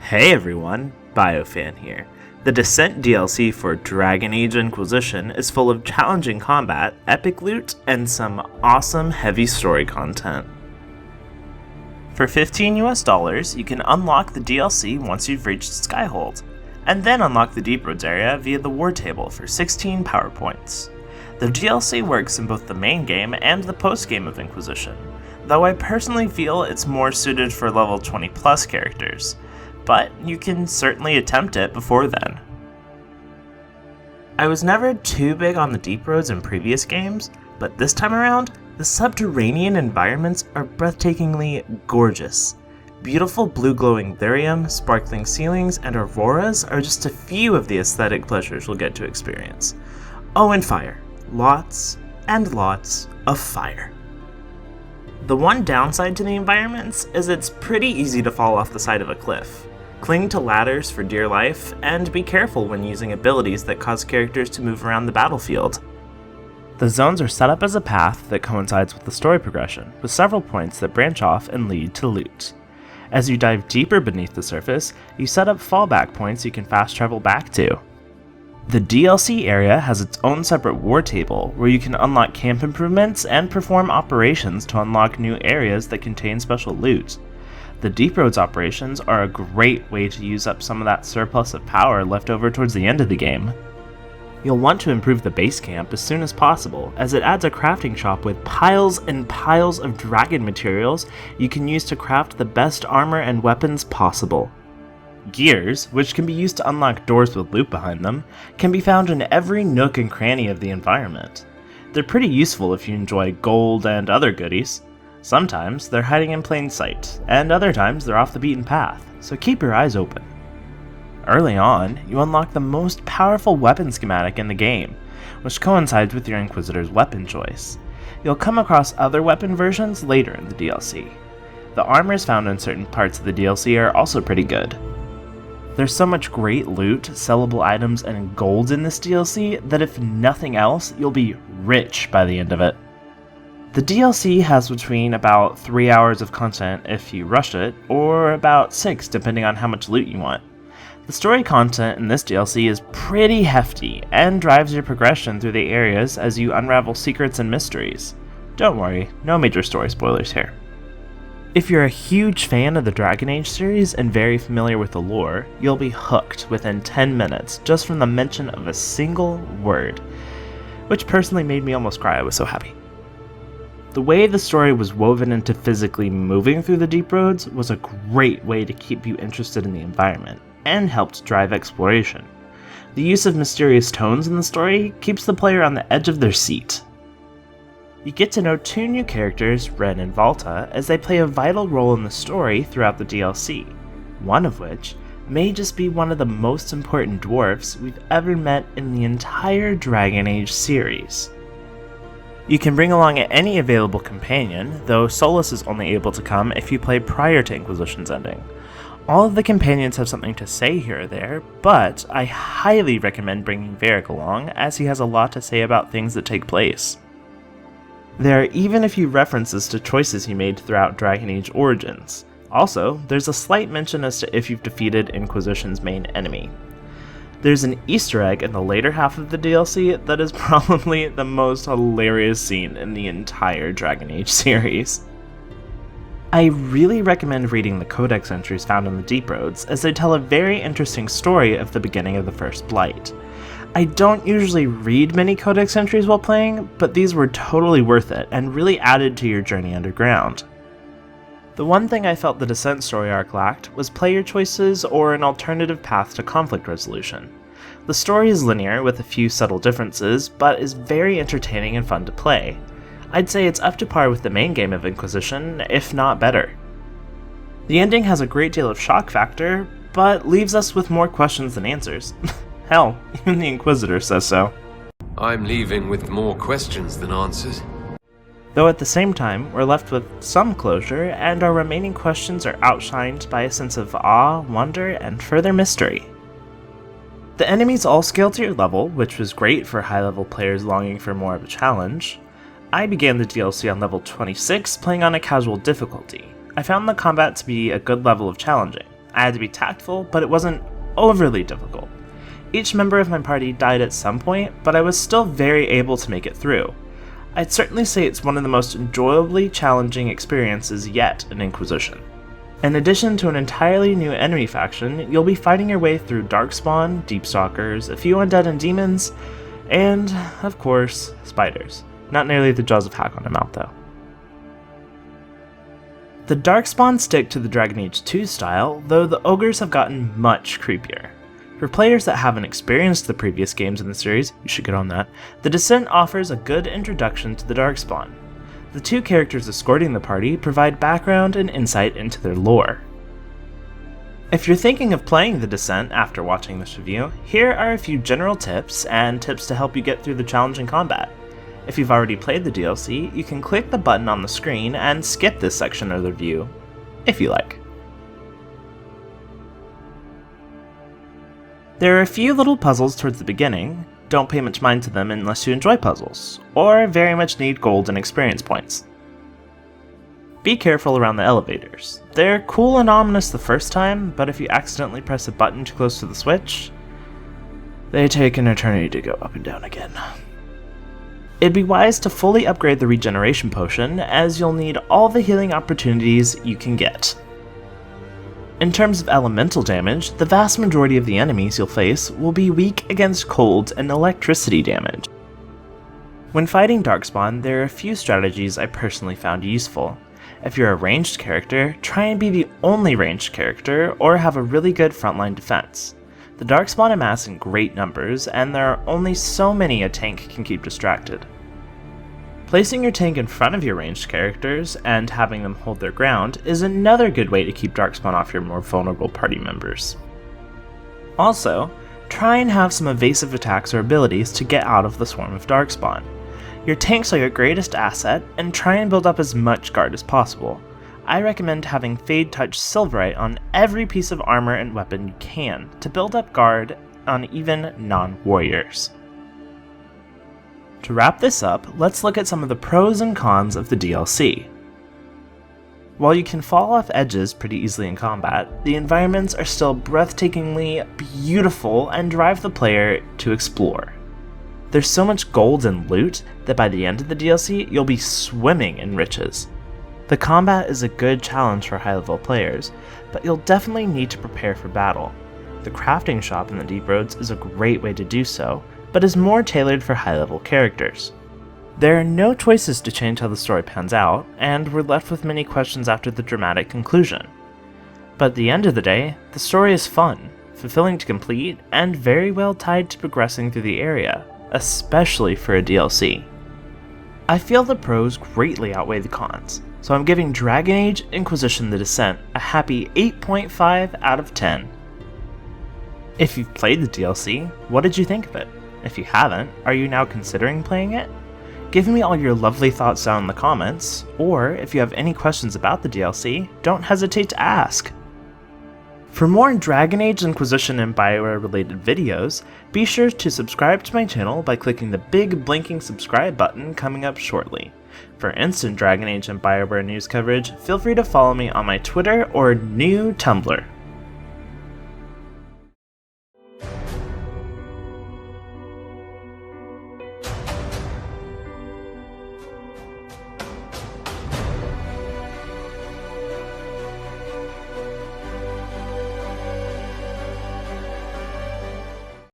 Hey everyone, BioFan here. The Descent DLC for Dragon Age Inquisition is full of challenging combat, epic loot, and some awesome heavy story content. For $15 you can unlock the DLC once you've reached Skyhold, and then unlock the Deep Roads area via the War Table for 16 power points. The DLC works in both the main game and the post-game of Inquisition, though I personally feel it's more suited for level 20 plus characters, but you can certainly attempt it before then. I was never too big on the Deep Roads in previous games, but this time around, the subterranean environments are breathtakingly gorgeous. Beautiful blue glowing lyrium, sparkling ceilings, and auroras are just a few of the aesthetic pleasures you'll get to experience. Oh, and fire. Lots and lots of fire. The one downside to the environments is it's pretty easy to fall off the side of a cliff. Cling to ladders for dear life, and be careful when using abilities that cause characters to move around the battlefield. The zones are set up as a path that coincides with the story progression, with several points that branch off and lead to loot. As you dive deeper beneath the surface, you set up fallback points you can fast travel back to. The DLC area has its own separate war table, where you can unlock camp improvements and perform operations to unlock new areas that contain special loot. The Deep Roads operations are a great way to use up some of that surplus of power left over towards the end of the game. You'll want to improve the base camp as soon as possible, as it adds a crafting shop with piles and piles of dragon materials you can use to craft the best armor and weapons possible. Gears, which can be used to unlock doors with loot behind them, can be found in every nook and cranny of the environment. They're pretty useful if you enjoy gold and other goodies. Sometimes they're hiding in plain sight, and other times they're off the beaten path, so keep your eyes open. Early on, you unlock the most powerful weapon schematic in the game, which coincides with your Inquisitor's weapon choice. You'll come across other weapon versions later in the DLC. The armors found in certain parts of the DLC are also pretty good. There's so much great loot, sellable items, and gold in this DLC that if nothing else, you'll be rich by the end of it. The DLC has between about 3 hours of content if you rush it, or about 6 depending on how much loot you want. The story content in this DLC is pretty hefty, and drives your progression through the areas as you unravel secrets and mysteries. Don't worry, no major story spoilers here. If you're a huge fan of the Dragon Age series and very familiar with the lore, you'll be hooked within 10 minutes just from the mention of a single word, which personally made me almost cry. I was so happy. The way the story was woven into physically moving through the Deep Roads was a great way to keep you interested in the environment, and helped drive exploration. The use of mysterious tones in the story keeps the player on the edge of their seat. You get to know 2 new characters, Ren and Valta, as they play a vital role in the story throughout the DLC, one of which may just be one of the most important dwarfs we've ever met in the entire Dragon Age series. You can bring along any available companion, though Solus is only able to come if you play prior to Inquisition's ending. All of the companions have something to say here or there, but I highly recommend bringing Varric along, as he has a lot to say about things that take place. There are even a few references to choices he made throughout Dragon Age Origins. Also, there's a slight mention as to if you've defeated Inquisition's main enemy. There's an Easter egg in the later half of the DLC that is probably the most hilarious scene in the entire Dragon Age series. I really recommend reading the Codex entries found in the Deep Roads, as they tell a very interesting story of the beginning of the First Blight. I don't usually read many Codex entries while playing, but these were totally worth it and really added to your journey underground. The one thing I felt the Descent story arc lacked was player choices or an alternative path to conflict resolution. The story is linear with a few subtle differences, but is very entertaining and fun to play. I'd say it's up to par with the main game of Inquisition, if not better. The ending has a great deal of shock factor, but leaves us with more questions than answers. Hell, even the Inquisitor says so. I'm leaving with more questions than answers. Though at the same time, we're left with some closure, and our remaining questions are outshined by a sense of awe, wonder, and further mystery. The enemies all scale to your level, which was great for high-level players longing for more of a challenge. I began the DLC on level 26, playing on a casual difficulty. I found the combat to be a good level of challenging. I had to be tactful, but it wasn't overly difficult. Each member of my party died at some point, but I was still very able to make it through. I'd certainly say it's one of the most enjoyably challenging experiences yet in Inquisition. In addition to an entirely new enemy faction, you'll be fighting your way through Darkspawn, Deepstalkers, a few undead and demons, and, of course, spiders. Not nearly the jaws of Hakon amount, though. The Darkspawn stick to the Dragon Age 2 style, though the ogres have gotten much creepier. For players that haven't experienced the previous games in the series, you should get on that, The Descent offers a good introduction to the Darkspawn. The two characters escorting the party provide background and insight into their lore. If you're thinking of playing The Descent after watching this review, here are a few general tips and tips to help you get through the challenging combat. If you've already played the DLC, you can click the button on the screen and skip this section of the review, if you like. There are a few little puzzles towards the beginning. Don't pay much mind to them unless you enjoy puzzles, or very much need gold and experience points. Be careful around the elevators. They're cool and ominous the first time, but if you accidentally press a button too close to the switch, they take an eternity to go up and down again. It'd be wise to fully upgrade the regeneration potion, as you'll need all the healing opportunities you can get. In terms of elemental damage, the vast majority of the enemies you'll face will be weak against cold and electricity damage. When fighting Darkspawn, there are a few strategies I personally found useful. If you're a ranged character, try and be the only ranged character, or have a really good frontline defense. The Darkspawn amass in great numbers, and there are only so many a tank can keep distracted. Placing your tank in front of your ranged characters, and having them hold their ground, is another good way to keep Darkspawn off your more vulnerable party members. Also, try and have some evasive attacks or abilities to get out of the swarm of Darkspawn. Your tanks are your greatest asset, and try and build up as much guard as possible. I recommend having Fade Touch Silverite on every piece of armor and weapon you can, to build up guard on even non-warriors. To wrap this up, let's look at some of the pros and cons of the DLC. While you can fall off edges pretty easily in combat, the environments are still breathtakingly beautiful and drive the player to explore. There's so much gold and loot that by the end of the DLC, you'll be swimming in riches. The combat is a good challenge for high-level players, but you'll definitely need to prepare for battle. The crafting shop in the Deep Roads is a great way to do so, but is more tailored for high-level characters. There are no choices to change how the story pans out, and we're left with many questions after the dramatic conclusion. But at the end of the day, the story is fun, fulfilling to complete, and very well tied to progressing through the area, especially for a DLC. I feel the pros greatly outweigh the cons, so I'm giving Dragon Age Inquisition The Descent a happy 8.5 out of 10. If you've played the DLC, what did you think of it? If you haven't, are you now considering playing it? Give me all your lovely thoughts down in the comments, or if you have any questions about the DLC, don't hesitate to ask. For more Dragon Age, Inquisition, and BioWare related videos, be sure to subscribe to my channel by clicking the big blinking subscribe button coming up shortly. For instant Dragon Age and BioWare news coverage, feel free to follow me on my Twitter or new Tumblr.